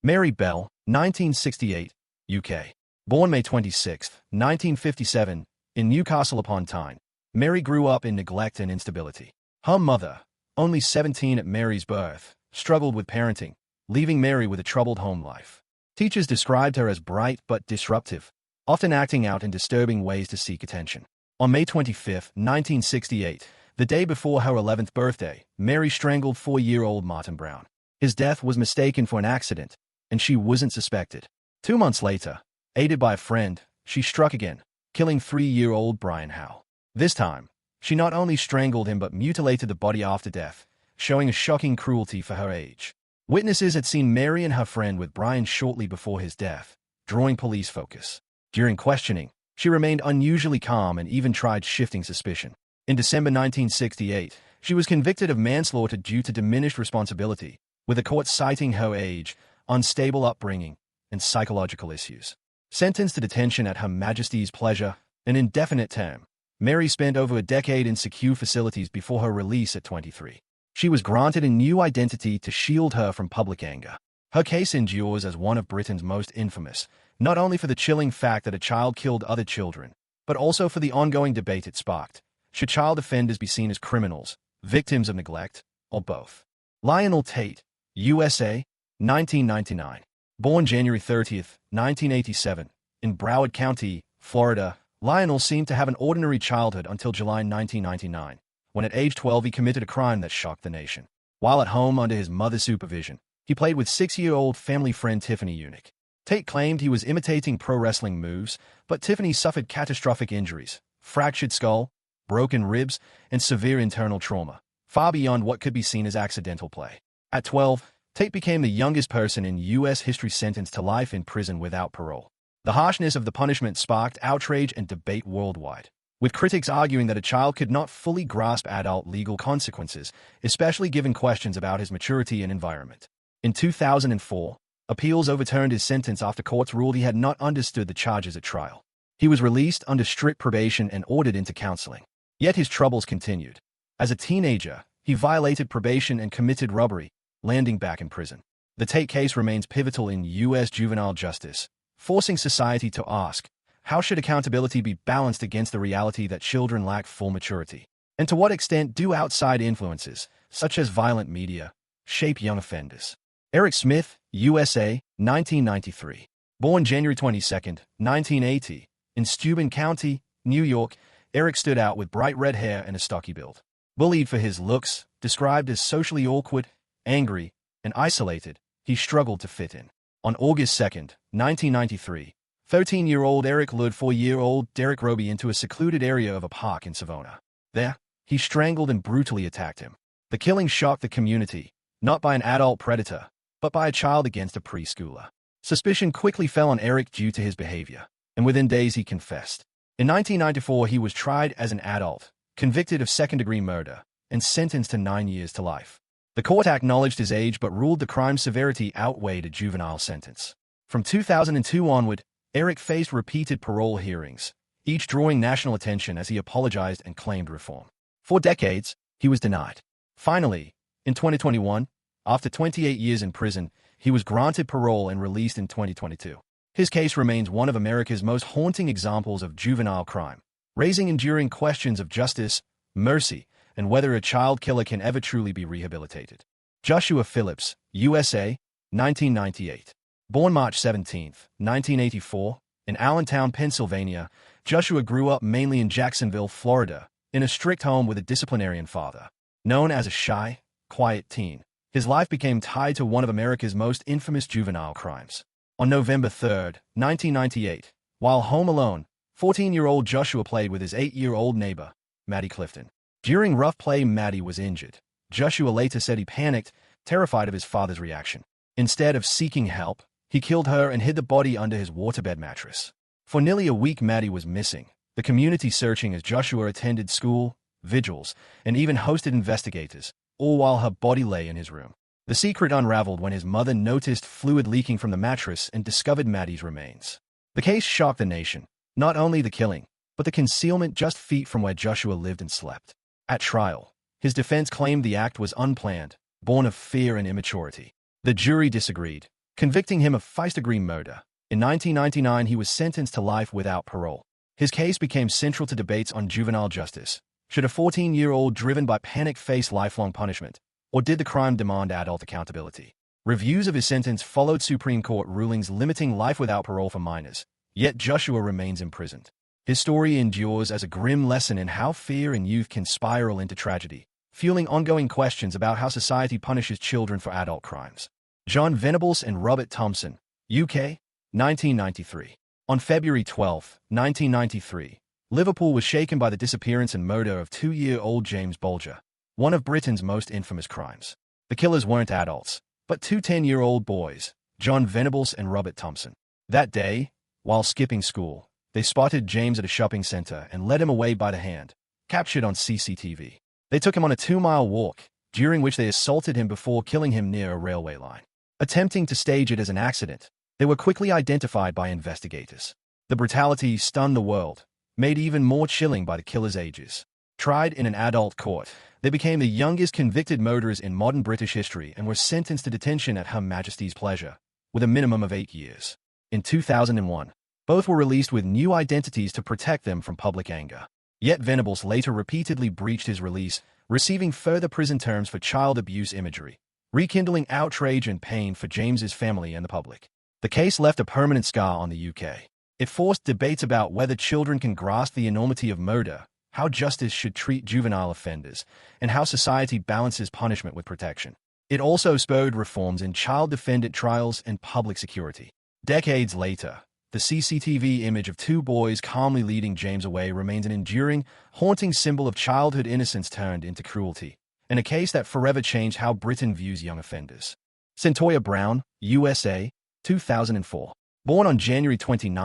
Mary Bell, 1968, UK. Born May 26, 1957, in Newcastle upon Tyne. Mary grew up in neglect and instability. Her mother, only 17 at Mary's birth, struggled with parenting, leaving Mary with a troubled home life. Teachers described her as bright but disruptive, often acting out in disturbing ways to seek attention. On May 25, 1968, the day before her 11th birthday, Mary strangled 4-year-old Martin Brown. His death was mistaken for an accident, and she wasn't suspected. 2 months later, aided by a friend, she struck again, killing 3-year-old Brian Howe. This time, she not only strangled him but mutilated the body after death, showing a shocking cruelty for her age. Witnesses had seen Mary and her friend with Brian shortly before his death, drawing police focus. During questioning, she remained unusually calm and even tried shifting suspicion. In December 1968, she was convicted of manslaughter due to diminished responsibility, with the court citing her age, unstable upbringing, and psychological issues. Sentenced to detention at Her Majesty's pleasure, an indefinite term, Mary spent over a decade in secure facilities before her release at 23. She was granted a new identity to shield her from public anger. Her case endures as one of Britain's most infamous, not only for the chilling fact that a child killed other children, but also for the ongoing debate it sparked. Should child offenders be seen as criminals, victims of neglect, or both? Lionel Tate, USA, 1999. Born January 30, 1987, in Broward County, Florida, Lionel seemed to have an ordinary childhood until July 1999, when at age 12 he committed a crime that shocked the nation. While at home under his mother's supervision, he played with 6-year-old family friend Tiffany Unick. Tate claimed he was imitating pro wrestling moves, but Tiffany suffered catastrophic injuries, fractured skull, broken ribs, and severe internal trauma, far beyond what could be seen as accidental play. At 12, Tate became the youngest person in U.S. history sentenced to life in prison without parole. The harshness of the punishment sparked outrage and debate worldwide, with critics arguing that a child could not fully grasp adult legal consequences, especially given questions about his maturity and environment. In 2004, appeals overturned his sentence after courts ruled he had not understood the charges at trial. He was released under strict probation and ordered into counseling. Yet his troubles continued. As a teenager, he violated probation and committed robbery, landing back in prison. The Tate case remains pivotal in U.S. juvenile justice, forcing society to ask, how should accountability be balanced against the reality that children lack full maturity? And to what extent do outside influences, such as violent media, shape young offenders? Eric Smith, USA, 1993. Born January 22, 1980, in Steuben County, New York, Eric stood out with bright red hair and a stocky build. Bullied for his looks, described as socially awkward, angry, and isolated, he struggled to fit in. On August 2, 1993, 13-year-old Eric lured 4-year-old Derek Roby into a secluded area of a park in Savona. There, he strangled and brutally attacked him. The killing shocked the community, not by an adult predator, but by a child against a preschooler. Suspicion quickly fell on Eric due to his behavior, and within days he confessed. In 1994, he was tried as an adult, convicted of second-degree murder, and sentenced to 9 years to life. The court acknowledged his age but ruled the crime's severity outweighed a juvenile sentence. From 2002 onward, Eric faced repeated parole hearings, each drawing national attention as he apologized and claimed reform. For decades, he was denied. Finally, in 2021, after 28 years in prison, he was granted parole and released in 2022. His case remains one of America's most haunting examples of juvenile crime, raising enduring questions of justice, mercy, and whether a child killer can ever truly be rehabilitated. Joshua Phillips, USA, 1998. Born March 17, 1984, in Allentown, Pennsylvania, Joshua grew up mainly in Jacksonville, Florida, in a strict home with a disciplinarian father. Known as a shy, quiet teen, his life became tied to one of America's most infamous juvenile crimes. On November 3, 1998, while home alone, 14-year-old Joshua played with his 8-year-old neighbor, Maddie Clifton. During rough play, Maddie was injured. Joshua later said he panicked, terrified of his father's reaction. Instead of seeking help, he killed her and hid the body under his waterbed mattress. For nearly a week, Maddie was missing, the community searching as Joshua attended school, vigils, and even hosted investigators, all while her body lay in his room. The secret unraveled when his mother noticed fluid leaking from the mattress and discovered Maddie's remains. The case shocked the nation, not only the killing, but the concealment just feet from where Joshua lived and slept. At trial, his defense claimed the act was unplanned, born of fear and immaturity. The jury disagreed, convicting him of first-degree murder. In 1999, he was sentenced to life without parole. His case became central to debates on juvenile justice. Should a 14-year-old driven by panic face lifelong punishment, or did the crime demand adult accountability? Reviews of his sentence followed Supreme Court rulings limiting life without parole for minors, yet Joshua remains imprisoned. His story endures as a grim lesson in how fear in youth can spiral into tragedy, fueling ongoing questions about how society punishes children for adult crimes. John Venables and Robert Thompson, UK, 1993. On February 12, 1993, Liverpool was shaken by the disappearance and murder of 2-year-old James Bulger, one of Britain's most infamous crimes. The killers weren't adults, but two 10-year-old boys, John Venables and Robert Thompson. That day, while skipping school, they spotted James at a shopping center and led him away by the hand, captured on CCTV. They took him on a 2-mile walk, during which they assaulted him before killing him near a railway line. Attempting to stage it as an accident, they were quickly identified by investigators. The brutality stunned the world, made even more chilling by the killers' ages. Tried in an adult court, they became the youngest convicted murderers in modern British history and were sentenced to detention at Her Majesty's pleasure, with a minimum of 8 years. In 2001, both were released with new identities to protect them from public anger. Yet Venables later repeatedly breached his release, receiving further prison terms for child abuse imagery, rekindling outrage and pain for James's family and the public. The case left a permanent scar on the UK. It forced debates about whether children can grasp the enormity of murder, how justice should treat juvenile offenders, and how society balances punishment with protection. It also spurred reforms in child defendant trials and public security. Decades later, the CCTV image of two boys calmly leading James away remains an enduring, haunting symbol of childhood innocence turned into cruelty, and a case that forever changed how Britain views young offenders. Cyntoia Brown, USA, 2004. Born on January 29,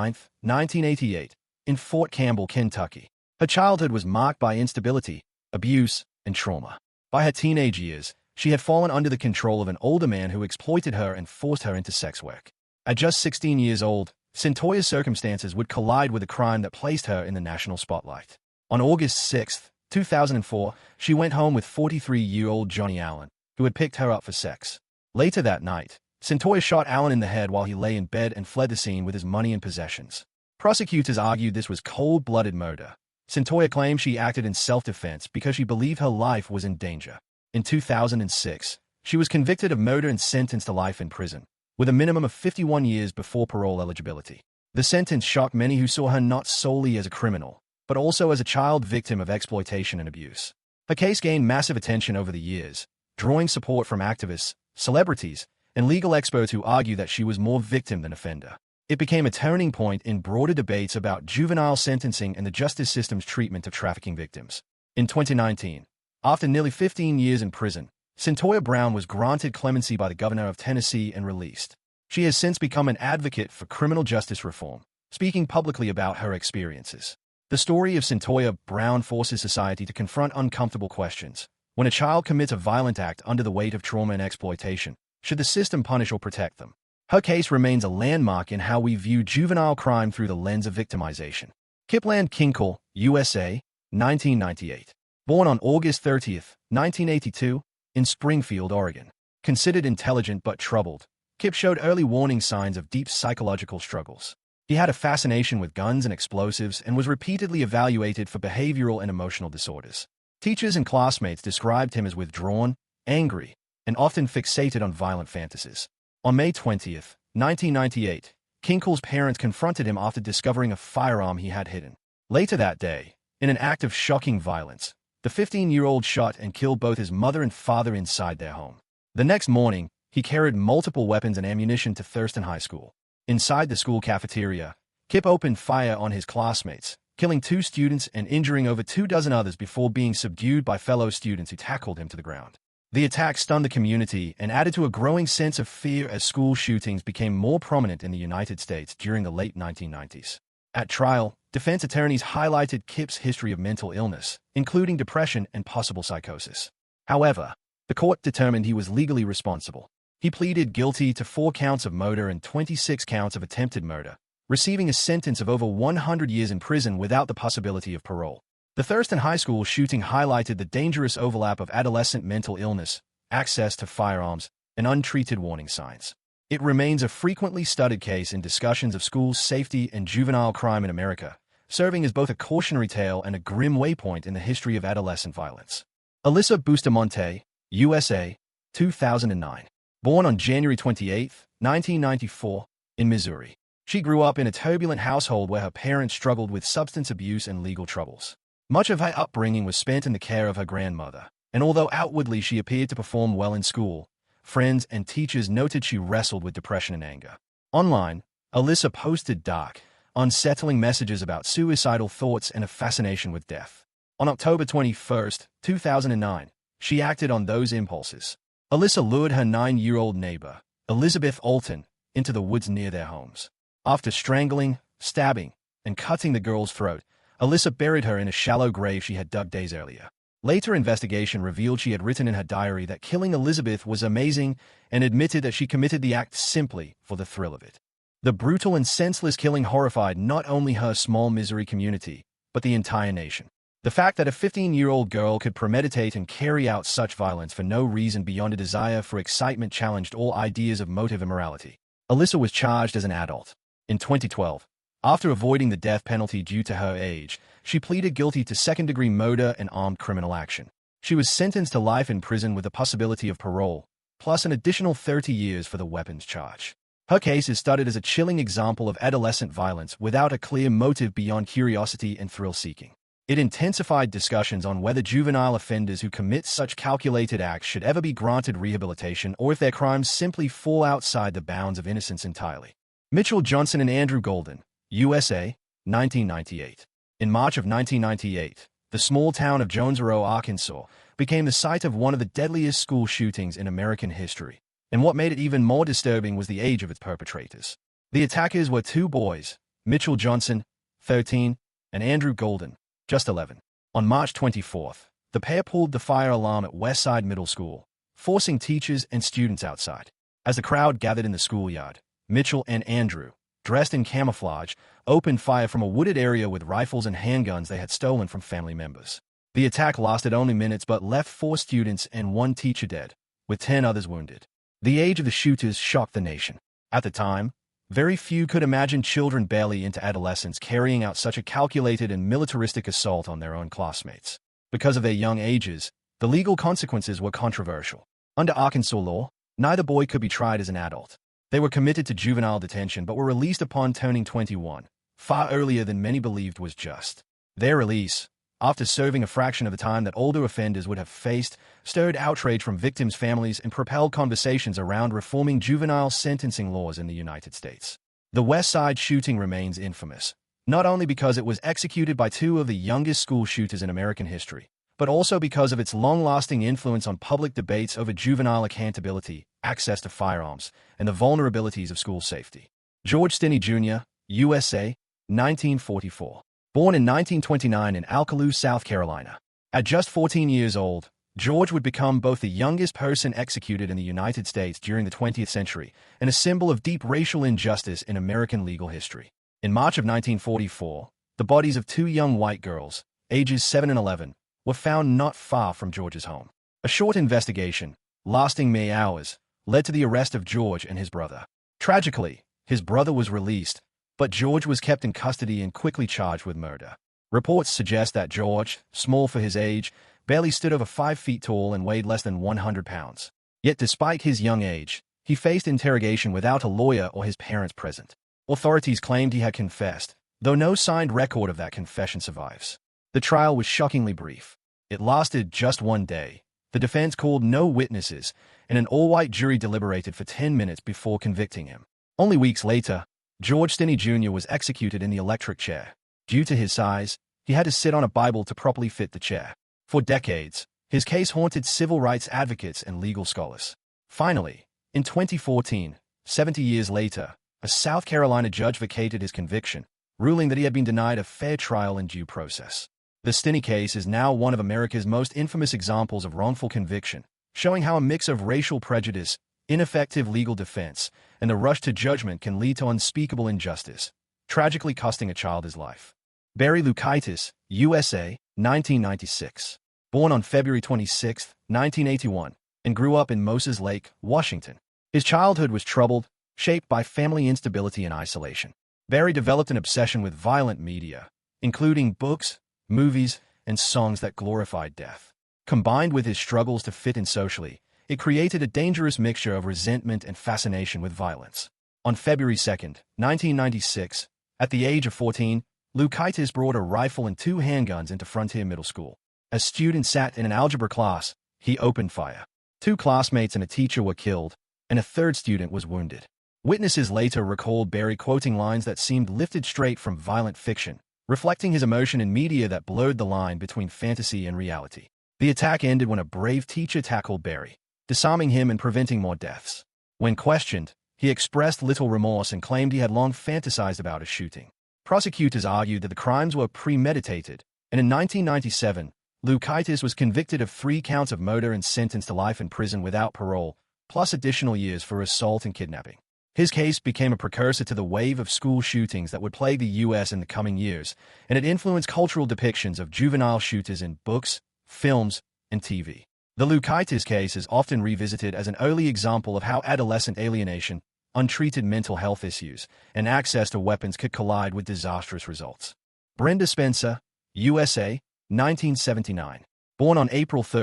1988, in Fort Campbell, Kentucky. Her childhood was marked by instability, abuse, and trauma. By her teenage years, she had fallen under the control of an older man who exploited her and forced her into sex work. At just 16 years old, Cyntoia's circumstances would collide with a crime that placed her in the national spotlight. On August 6, 2004, she went home with 43-year-old Johnny Allen, who had picked her up for sex. Later that night, Cyntoia shot Allen in the head while he lay in bed and fled the scene with his money and possessions. Prosecutors argued this was cold-blooded murder. Cyntoia claimed she acted in self-defense because she believed her life was in danger. In 2006, she was convicted of murder and sentenced to life in prison, with a minimum of 51 years before parole eligibility. The sentence shocked many who saw her not solely as a criminal, but also as a child victim of exploitation and abuse. Her case gained massive attention over the years, drawing support from activists, celebrities, and legal experts who argue that she was more victim than offender. It became a turning point in broader debates about juvenile sentencing and the justice system's treatment of trafficking victims. In 2019, after nearly 15 years in prison, Cyntoia Brown was granted clemency by the governor of Tennessee and released. She has since become an advocate for criminal justice reform, speaking publicly about her experiences. The story of Cyntoia Brown forces society to confront uncomfortable questions. When a child commits a violent act under the weight of trauma and exploitation, should the system punish or protect them? Her case remains a landmark in how we view juvenile crime through the lens of victimization. Kipland Kinkel, USA, 1998. Born on August 30, 1982, in Springfield, Oregon. Considered intelligent but troubled, Kip showed early warning signs of deep psychological struggles. He had a fascination with guns and explosives and was repeatedly evaluated for behavioral and emotional disorders. Teachers and classmates described him as withdrawn, angry, and often fixated on violent fantasies. On May 20, 1998, Kinkel's parents confronted him after discovering a firearm he had hidden. Later that day, in an act of shocking violence, the 15-year-old shot and killed both his mother and father inside their home. The next morning, he carried multiple weapons and ammunition to Thurston High School. Inside the school cafeteria, Kip opened fire on his classmates, killing 2 students and injuring over 24 others before being subdued by fellow students who tackled him to the ground. The attack stunned the community and added to a growing sense of fear as school shootings became more prominent in the United States during the late 1990s. At trial, defense attorneys highlighted Kip's history of mental illness, including depression and possible psychosis. However, the court determined he was legally responsible. He pleaded guilty to 4 counts of murder and 26 counts of attempted murder, receiving a sentence of over 100 years in prison without the possibility of parole. The Thurston High School shooting highlighted the dangerous overlap of adolescent mental illness, access to firearms, and untreated warning signs. It remains a frequently studied case in discussions of school safety and juvenile crime in America, serving as both a cautionary tale and a grim waypoint in the history of adolescent violence. Alyssa Bustamante, USA, 2009. Born on January 28, 1994, in Missouri. She grew up in a turbulent household where her parents struggled with substance abuse and legal troubles. Much of her upbringing was spent in the care of her grandmother, and although outwardly she appeared to perform well in school, friends and teachers noted she wrestled with depression and anger. Online, Alyssa posted dark, unsettling messages about suicidal thoughts and a fascination with death. On October 21, 2009, she acted on those impulses. Alyssa lured her 9-year-old neighbor, Elizabeth Alton, into the woods near their homes. After strangling, stabbing, and cutting the girl's throat, Alyssa buried her in a shallow grave she had dug days earlier. Later investigation revealed she had written in her diary that killing Elizabeth was amazing and admitted that she committed the act simply for the thrill of it. The brutal and senseless killing horrified not only her small Missouri community, but the entire nation. The fact that a 15-year-old girl could premeditate and carry out such violence for no reason beyond a desire for excitement challenged all ideas of motive and morality. Alyssa was charged as an adult. In 2012, after avoiding the death penalty due to her age, she pleaded guilty to second-degree murder and armed criminal action. She was sentenced to life in prison with the possibility of parole, plus an additional 30 years for the weapons charge. Her case is studied as a chilling example of adolescent violence without a clear motive beyond curiosity and thrill-seeking. It intensified discussions on whether juvenile offenders who commit such calculated acts should ever be granted rehabilitation or if their crimes simply fall outside the bounds of innocence entirely. Mitchell Johnson and Andrew Golden, USA, 1998. In March of 1998, the small town of Jonesboro, Arkansas, became the site of one of the deadliest school shootings in American history. And what made it even more disturbing was the age of its perpetrators. The attackers were two boys, Mitchell Johnson, 13, and Andrew Golden, just 11. On March 24th, the pair pulled the fire alarm at Westside Middle School, forcing teachers and students outside. As the crowd gathered in the schoolyard, Mitchell and Andrew, dressed in camouflage, opened fire from a wooded area with rifles and handguns they had stolen from family members. The attack lasted only minutes but left 4 students and 1 teacher dead, with 10 others wounded. The age of the shooters shocked the nation. At the time, very few could imagine children barely into adolescence carrying out such a calculated and militaristic assault on their own classmates. Because of their young ages, the legal consequences were controversial. Under Arkansas law, neither boy could be tried as an adult. They were committed to juvenile detention but were released upon turning 21, far earlier than many believed was just. Their release, after serving a fraction of the time that older offenders would have faced, stirred outrage from victims' families and propelled conversations around reforming juvenile sentencing laws in the United States. The Westside shooting remains infamous, not only because it was executed by 2 of the youngest school shooters in American history, but also because of its long-lasting influence on public debates over juvenile accountability, access to firearms, and the vulnerabilities of school safety. George Stinney Jr., USA, 1944. Born in 1929 in Alcaloo, South Carolina. At just 14 years old, George would become both the youngest person executed in the United States during the 20th century and a symbol of deep racial injustice in American legal history. In March of 1944, the bodies of 2 young white girls, ages 7 and 11, were found not far from George's home. A short investigation, lasting mere hours, led to the arrest of George and his brother. Tragically, his brother was released, but George was kept in custody and quickly charged with murder. Reports suggest that George, small for his age, barely stood over 5 feet tall and weighed less than 100 pounds. Yet despite his young age, he faced interrogation without a lawyer or his parents present. Authorities claimed he had confessed, though no signed record of that confession survives. The trial was shockingly brief. It lasted just 1 day. The defense called no witnesses, and an all-white jury deliberated for 10 minutes before convicting him. Only weeks later, George Stinney Jr. was executed in the electric chair. Due to his size, he had to sit on a Bible to properly fit the chair. For decades, his case haunted civil rights advocates and legal scholars. Finally, in 2014, 70 years later, a South Carolina judge vacated his conviction, ruling that he had been denied a fair trial and due process. The Stinney case is now one of America's most infamous examples of wrongful conviction, showing how a mix of racial prejudice, ineffective legal defense, and the rush to judgment can lead to unspeakable injustice, tragically costing a child his life. Barry Lukaitis, USA, 1996. Born on February 26, 1981, and grew up in Moses Lake, Washington. His childhood was troubled, shaped by family instability and isolation. Barry developed an obsession with violent media, including books, movies, and songs that glorified death. Combined with his struggles to fit in socially, it created a dangerous mixture of resentment and fascination with violence. On February 2, 1996, at the age of 14, Tate brought a rifle and 2 handguns into Frontier Middle School. As students sat in an algebra class, he opened fire. 2 classmates and a teacher were killed, and a 3rd student was wounded. Witnesses later recalled Barry quoting lines that seemed lifted straight from violent fiction, reflecting his emotion in media that blurred the line between fantasy and reality. The attack ended when a brave teacher tackled Barry, disarming him and preventing more deaths. When questioned, he expressed little remorse and claimed he had long fantasized about a shooting. Prosecutors argued that the crimes were premeditated, and in 1997, Tate was convicted of 3 counts of murder and sentenced to life in prison without parole, plus additional years for assault and kidnapping. His case became a precursor to the wave of school shootings that would plague the U.S. in the coming years, and it influenced cultural depictions of juvenile shooters in books, films, and TV. The Tate case is often revisited as an early example of how adolescent alienation, untreated mental health issues, and access to weapons could collide with disastrous results. Brenda Spencer, USA, 1979. Born on April 3,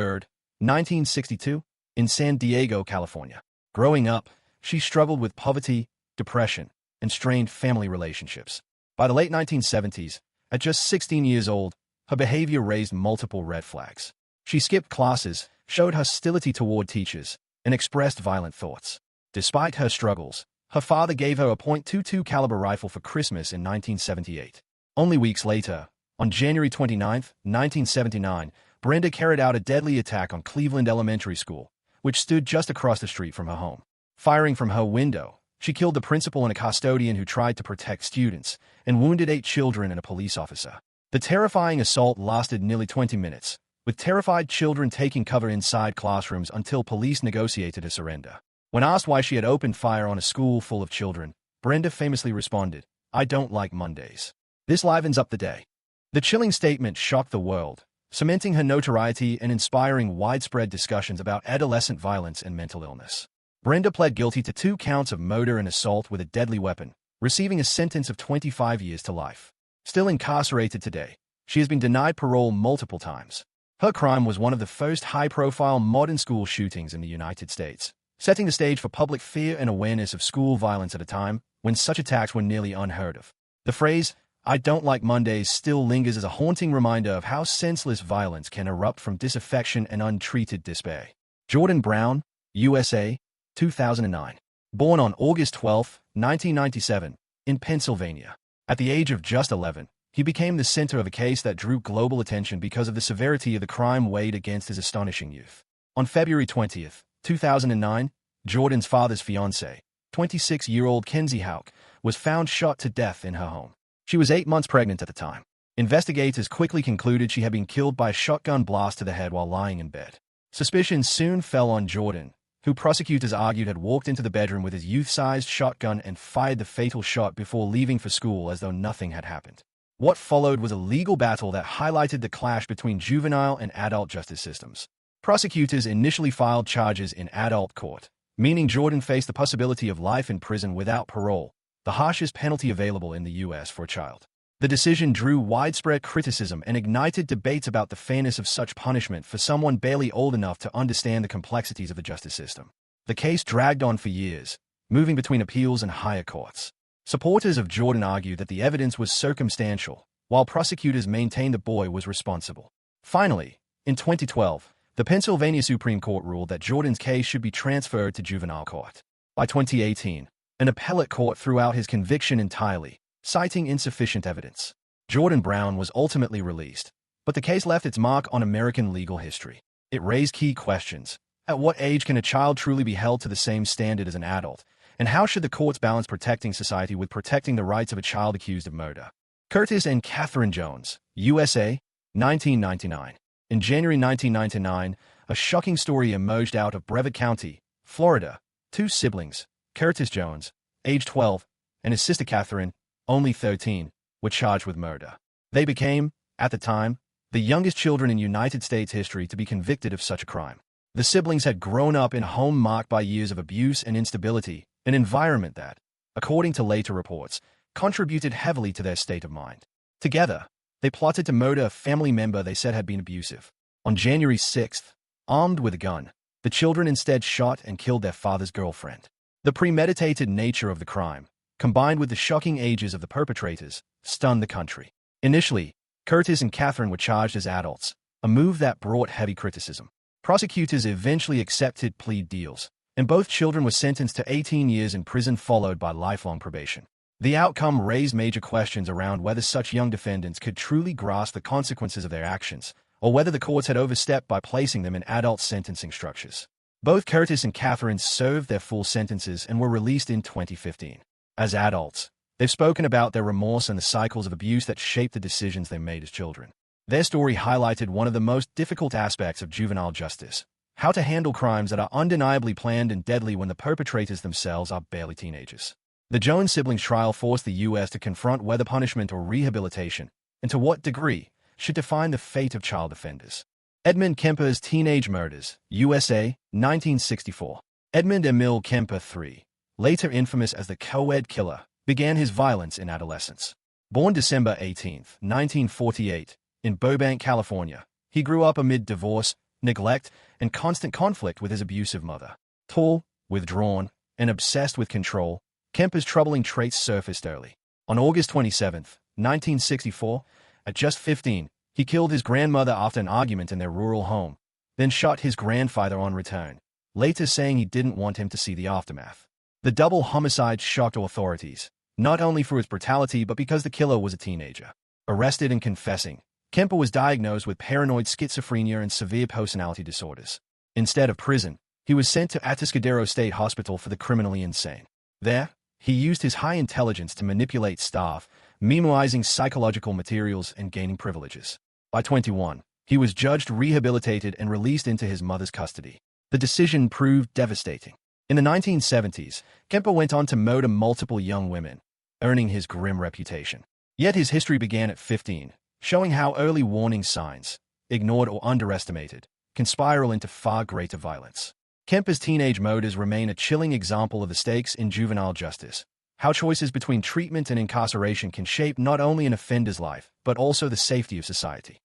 1962, in San Diego, California. Growing up, she struggled with poverty, depression, and strained family relationships. By the late 1970s, at just 16 years old, her behavior raised multiple red flags. She skipped classes, showed hostility toward teachers, and expressed violent thoughts. Despite her struggles, her father gave her a .22 caliber rifle for Christmas in 1978. Only weeks later, on January 29, 1979, Brenda carried out a deadly attack on Cleveland Elementary School, which stood just across the street from her home. Firing from her window, she killed the principal and a custodian who tried to protect students, and wounded 8 children and a police officer. The terrifying assault lasted nearly 20 minutes, with terrified children taking cover inside classrooms until police negotiated a surrender. When asked why she had opened fire on a school full of children, Brenda famously responded, "I don't like Mondays." This livens up the day. The chilling statement shocked the world, cementing her notoriety and inspiring widespread discussions about adolescent violence and mental illness. Brenda pled guilty to 2 counts of murder and assault with a deadly weapon, receiving a sentence of 25 years to life. Still incarcerated today, she has been denied parole multiple times. Her crime was one of the first high-profile modern school shootings in the United States, setting the stage for public fear and awareness of school violence at a time when such attacks were nearly unheard of. The phrase, "I don't like Mondays," still lingers as a haunting reminder of how senseless violence can erupt from disaffection and untreated despair. Jordan Brown, USA, 2009. Born on August 12, 1997, in Pennsylvania. At the age of just 11, he became the center of a case that drew global attention because of the severity of the crime weighed against his astonishing youth. On February 20, 2009, Jordan's father's fiancée, 26-year-old Kenzie Houck, was found shot to death in her home. She was 8 months pregnant at the time. Investigators quickly concluded she had been killed by a shotgun blast to the head while lying in bed. Suspicions soon fell on Jordan, who prosecutors argued had walked into the bedroom with his youth-sized shotgun and fired the fatal shot before leaving for school as though nothing had happened. What followed was a legal battle that highlighted the clash between juvenile and adult justice systems. Prosecutors initially filed charges in adult court, meaning Jordan faced the possibility of life in prison without parole, the harshest penalty available in the U.S. for a child. The decision drew widespread criticism and ignited debates about the fairness of such punishment for someone barely old enough to understand the complexities of the justice system. The case dragged on for years, moving between appeals and higher courts. Supporters of Jordan argued that the evidence was circumstantial, while prosecutors maintained the boy was responsible. Finally, in 2012, the Pennsylvania Supreme Court ruled that Jordan's case should be transferred to juvenile court. By 2018, an appellate court threw out his conviction entirely, citing insufficient evidence. Jordan Brown was ultimately released, but the case left its mark on American legal history. It raised key questions. At what age can a child truly be held to the same standard as an adult? And how should the courts balance protecting society with protecting the rights of a child accused of murder? Curtis and Catherine Jones, USA, 1999. In January 1999, a shocking story emerged out of Brevard County, Florida. 2 siblings, Curtis Jones, age 12, and his sister Catherine, only 13, were charged with murder. They became, at the time, the youngest children in United States history to be convicted of such a crime. The siblings had grown up in a home marked by years of abuse and instability, an environment that, according to later reports, contributed heavily to their state of mind. Together, they plotted to murder a family member they said had been abusive. On January 6th, armed with a gun, the children instead shot and killed their father's girlfriend. The premeditated nature of the crime, combined with the shocking ages of the perpetrators, stunned the country. Initially, Curtis and Catherine were charged as adults, a move that brought heavy criticism. Prosecutors eventually accepted plea deals, and both children were sentenced to 18 years in prison followed by lifelong probation. The outcome raised major questions around whether such young defendants could truly grasp the consequences of their actions, or whether the courts had overstepped by placing them in adult sentencing structures. Both Curtis and Catherine served their full sentences and were released in 2015. As adults, they've spoken about their remorse and the cycles of abuse that shaped the decisions they made as children. Their story highlighted one of the most difficult aspects of juvenile justice: how to handle crimes that are undeniably planned and deadly when the perpetrators themselves are barely teenagers. The Jones siblings' trial forced the U.S. to confront whether punishment or rehabilitation, and to what degree, should define the fate of child offenders. Edmund Kemper's Teenage Murders, USA, 1964. Edmund Emil Kemper III, later infamous as the co-ed killer, began his violence in adolescence. Born December 18, 1948, in Burbank, California, he grew up amid divorce, neglect, and constant conflict with his abusive mother. Tall, withdrawn, and obsessed with control, Kemper's troubling traits surfaced early. On August 27, 1964, at just 15, he killed his grandmother after an argument in their rural home, then shot his grandfather on return, later saying he didn't want him to see the aftermath. The double homicide shocked authorities, not only for its brutality but because the killer was a teenager. Arrested and confessing, Kemper was diagnosed with paranoid schizophrenia and severe personality disorders. Instead of prison, he was sent to Atascadero State Hospital for the criminally insane. There, he used his high intelligence to manipulate staff, memorizing psychological materials and gaining privileges. By 21, he was judged, rehabilitated, and released into his mother's custody. The decision proved devastating. In the 1970s, Kemper went on to murder multiple young women, earning his grim reputation. Yet his history began at 15, showing how early warning signs, ignored or underestimated, can spiral into far greater violence. Kemper's teenage murders remain a chilling example of the stakes in juvenile justice, how choices between treatment and incarceration can shape not only an offender's life, but also the safety of society.